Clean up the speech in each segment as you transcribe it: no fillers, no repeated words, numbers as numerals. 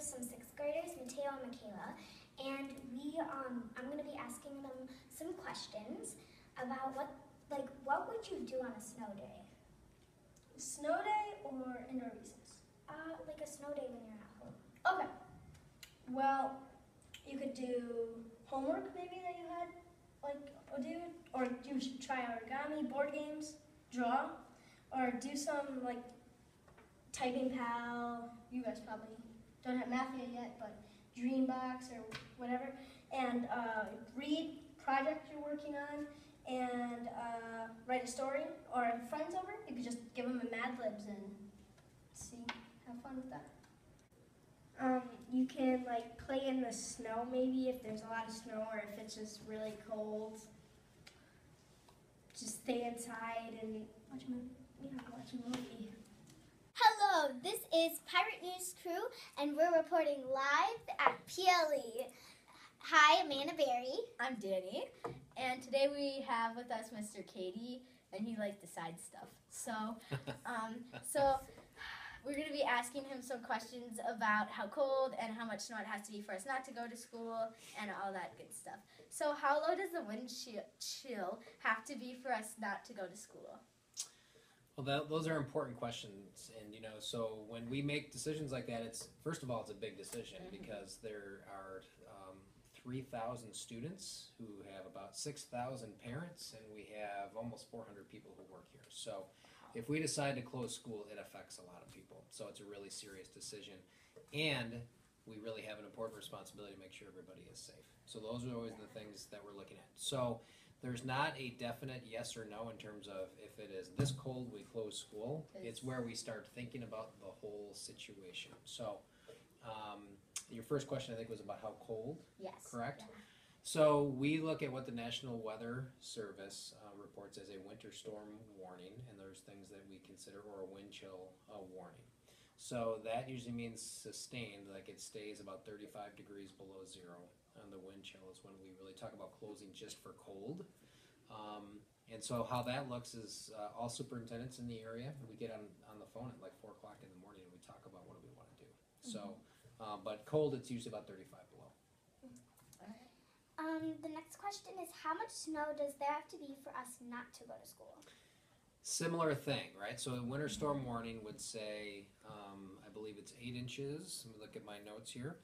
with some 6th graders, Mateo and Michaela, and I'm going to be asking them some questions about what would you do on a snow day? Snow day or in a recess? Like a snow day when you're at home. Okay. Well, you could do homework maybe that you had, or you should try origami, board games, draw, or do some typing pal. You guys probably don't have math yet, but Dreambox or whatever, and read project you're working on, and write a story. Or if friends over, you could just give them a Mad Libs and have fun with that. You can play in the snow maybe if there's a lot of snow, or if it's just really cold. Just stay inside and watch a movie. Hello, this is Pirate News Crew, and we're reporting live at PLE. Hi, Amanda Berry. I'm Danny, and today we have with us Mr. Katie, and he likes to side stuff. So we're going to be asking him some questions about how cold and how much snow it has to be for us not to go to school and all that good stuff. So how low does the wind chill have to be for us not to go to school? Well, those are important questions, and so when we make decisions like that, first of all, it's a big decision because there are 3,000 students who have about 6,000 parents, and we have almost 400 people who work here. So if we decide to close school, it affects a lot of people. So it's a really serious decision, and we really have an important responsibility to make sure everybody is safe. So those are always the things that we're looking at. So there's not a definite yes or no in terms of if it is this cold, we close school. It's where we start thinking about the whole situation. So your first question, I think, was about how cold, yes, correct? Yeah. So we look at what the National Weather Service reports as a winter storm warning, and there's things that we consider, or a wind chill warning. So that usually means sustained, like it stays about 35 degrees below zero. And the wind chill is when we really talk about closing just for cold. And so how that looks is all superintendents in the area, we get on the phone at like 4 o'clock in the morning and we talk about what do we want to do. So, but cold, it's usually about 35 below. The next question is, how much snow does there have to be for us not to go to school? Similar thing, right? So a winter storm warning would say, I believe it's 8 inches. Let me look at my notes here.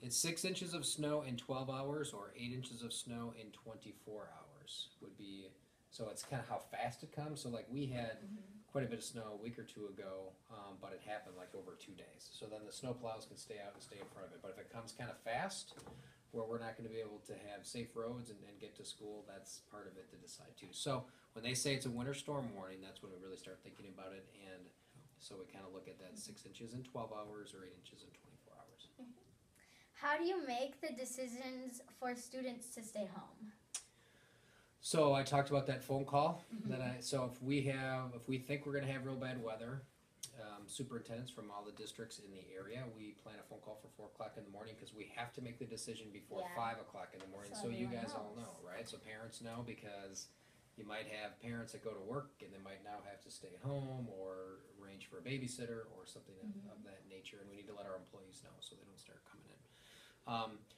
It's 6 inches of snow in 12 hours or 8 inches of snow in 24 hours would be, so it's kind of how fast it comes. So like we had quite a bit of snow a week or two ago, but it happened like over 2 days. So then the snow plows can stay out and stay in front of it. But if it comes kind of fast, where we're not going to be able to have safe roads and get to school, that's part of it to decide too. So when they say it's a winter storm warning, that's when we really start thinking about it. And so we kind of look at that 6 inches in 12 hours or 8 inches in 24 hours. How do you make the decisions for students to stay home? So I talked about that phone call. So if we think we're going to have real bad weather, superintendents from all the districts in the area, we plan a phone call for 4 o'clock in the morning because we have to make the decision before 5 o'clock in the morning. So you guys all know, right? So parents know, because you might have parents that go to work and they might now have to stay home or arrange for a babysitter or something of that nature, and we need to let our employees know so they don't start coming in.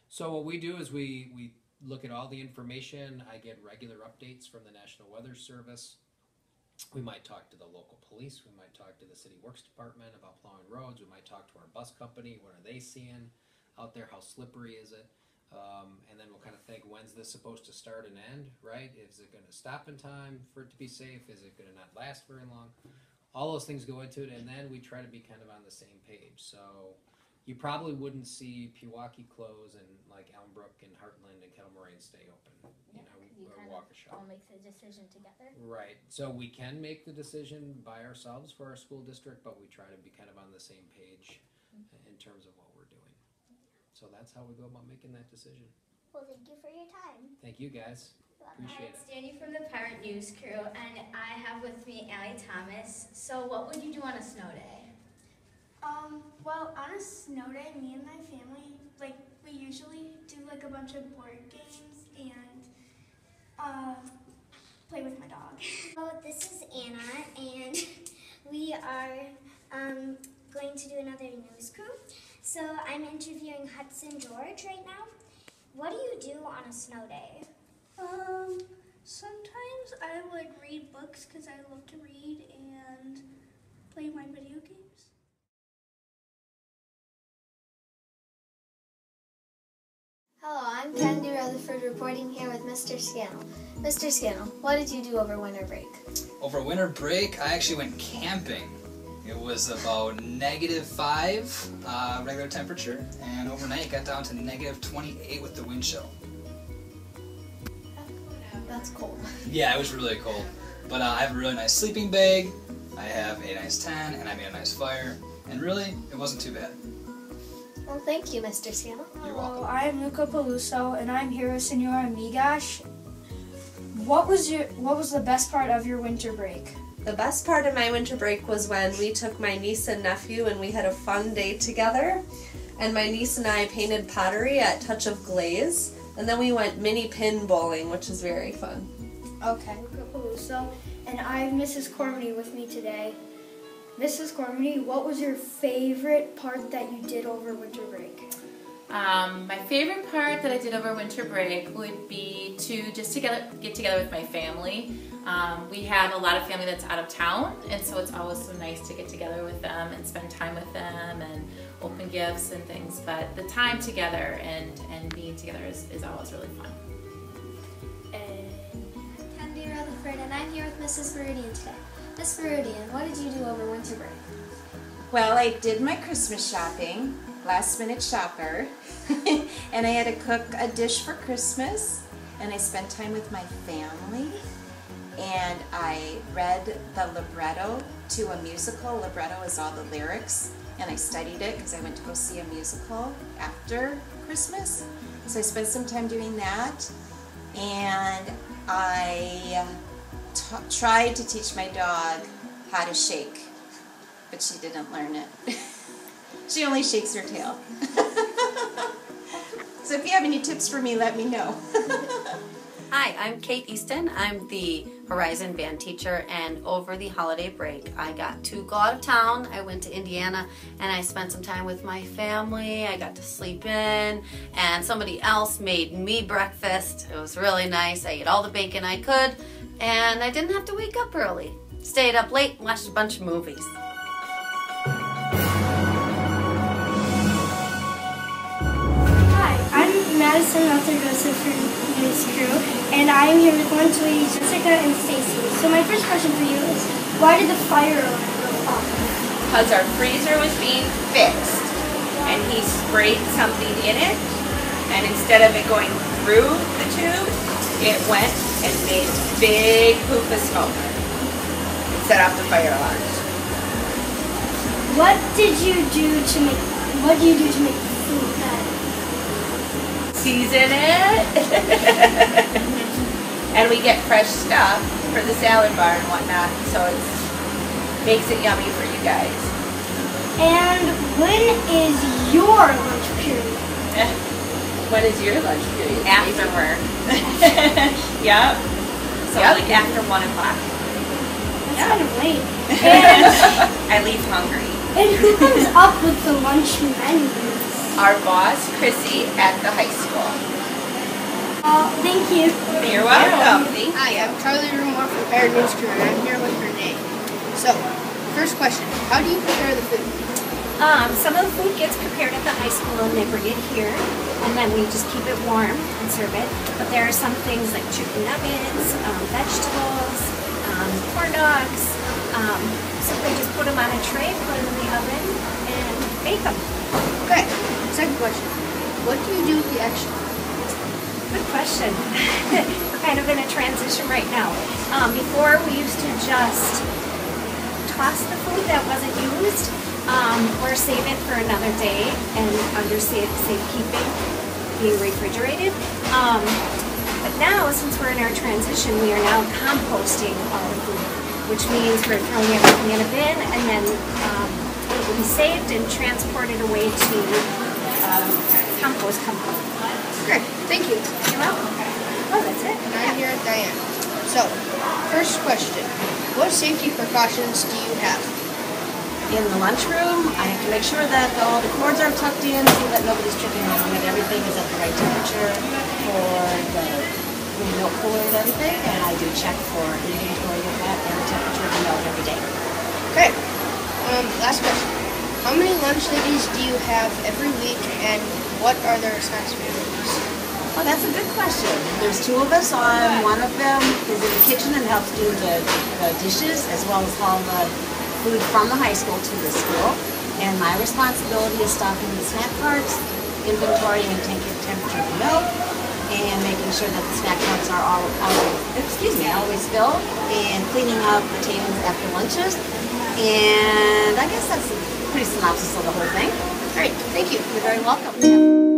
So what we do is we look at all the information. I get regular updates from the National Weather Service. We might talk to the local police. We might talk to the City Works Department about plowing roads. We might talk to our bus company. What are they seeing out there? How slippery is it? And then we'll kind of think, when's this supposed to start and end, right? Is it going to stop in time for it to be safe? Is it going to not last very long? All those things go into it, and then we try to be kind of on the same page. So you probably wouldn't see Pewaukee close and like Elmbrook and Heartland and Kettle Moraine stay open, or Waukesha. All make the decision together. Right. So we can make the decision by ourselves for our school district, but we try to be kind of on the same page in terms of what we're doing. So that's how we go about making that decision. Well, thank you for your time. Thank you guys. Appreciate it. It's Danny from the Pirate News Crew, and I have with me Allie Thomas. So what would you do on a snow day? Well, on a snow day, me and my family, we usually do a bunch of board games and play with my dog. Hello, this is Anna, and we are going to do another news crew. So I'm interviewing Hudson George right now. What do you do on a snow day? Sometimes I like read books because I love to read and play my video games. Hello, I'm Candy Rutherford reporting here with Mr. Scannell. Mr. Scannell, what did you do over winter break? Over winter break, I actually went camping. It was about -5 regular temperature, and overnight it got down to -28 with the wind chill. That's cold. Yeah, it was really cold. But I have a really nice sleeping bag, I have a nice tent, and I made a nice fire. And really, it wasn't too bad. Well, thank you, Mr. Scannell. You're welcome. Hello, I'm Luca Peluso, and I'm here with Senora Migash. What was the best part of your winter break? The best part of my winter break was when we took my niece and nephew and we had a fun day together. And my niece and I painted pottery at Touch of Glaze. And then we went mini pin bowling, which was very fun. Okay, Luca Peluso, and I have Mrs. Cormany with me today. Mrs. Cormany, what was your favorite part that you did over winter break? My favorite part that I did over winter break would be to just get together with my family. We have a lot of family that's out of town, and so it's always so nice to get together with them and spend time with them and open gifts and things. But the time together and being together is always really fun. Candy Rutherford, and I'm here with Mrs. Veridian today. Miss Veridian, what did you do over winter break? Well, I did my Christmas shopping, last minute shopper, and I had to cook a dish for Christmas, and I spent time with my family, and I read the libretto to a musical. Libretto is all the lyrics, and I studied it because I went to go see a musical after Christmas. So I spent some time doing that, and I tried to teach my dog how to shake, but she didn't learn it. She only shakes her tail. So if you have any tips for me, let me know. Hi, I'm Kate Easton. I'm the Horizon band teacher, and over the holiday break I got to go out of town. I went to Indiana and I spent some time with my family. I got to sleep in, and somebody else made me breakfast. It was really nice. I ate all the bacon I could, and I didn't have to wake up early. Stayed up late, watched a bunch of movies. Hi, I'm Madison Joseph from News Crew, and I am here with lunch ladies Jessica and Stacy. So my first question for you is, why did the fire alarm go off? Because our freezer was being fixed, and he sprayed something in it, and instead of it going through the tube, it went and made a big poof of smoke and set off the fire alarms. What do you do to make the food better? Season it, and we get fresh stuff for the salad bar and whatnot, so it makes it yummy for you guys. And when is your lunch period? When is your lunch period? After work. Yep. So like after 1 o'clock. That's kind of late. And I leave hungry. And who comes up with the lunch menus? Our boss, Chrissy, at the high school. Thank you. You're welcome. Hi, I'm Carly Rumore from Parrot News Crew, and I'm here with Renee. So, first question, how do you prepare the food? Some of the food gets prepared at the high school and they bring it here, and then we just keep it warm and serve it. But there are some things like chicken nuggets, vegetables, corn dogs. Simply just put them on a tray, put them in the oven, and bake them. Okay, second question, what do you do with the extra? Good question. We're kind of in a transition right now. Before we used to just toss the food that wasn't used, or save it for another day and under safekeeping, being refrigerated. But now, since we're in our transition, we are now composting all the food, which means we're throwing everything in a bin, and then it will be saved and transported away to compost company. Great, thank you. You're welcome. Oh, that's it. And I'm here with Diane. So, first question, what safety precautions do you have? in the lunchroom. I have to make sure that all the cords are tucked in so that nobody's tripping over, that everything is at the right temperature for the milk cooler and everything. And I do check for inventory of that and the temperature of the milk every day. Okay. Last question. How many lunch ladies do you have every week, and what are their snacks menus? Oh, that's a good question. There's 2 of us on. One of them is in the kitchen and helps do the dishes as well as haul the food from the high school to the school. And my responsibility is stocking the snack carts, inventorying and taking temperature of the milk, and making sure that the snack carts are always filled, and cleaning up the tables after lunches. And I guess that's a pretty synopsis of the whole thing. All right, thank you. You're very welcome.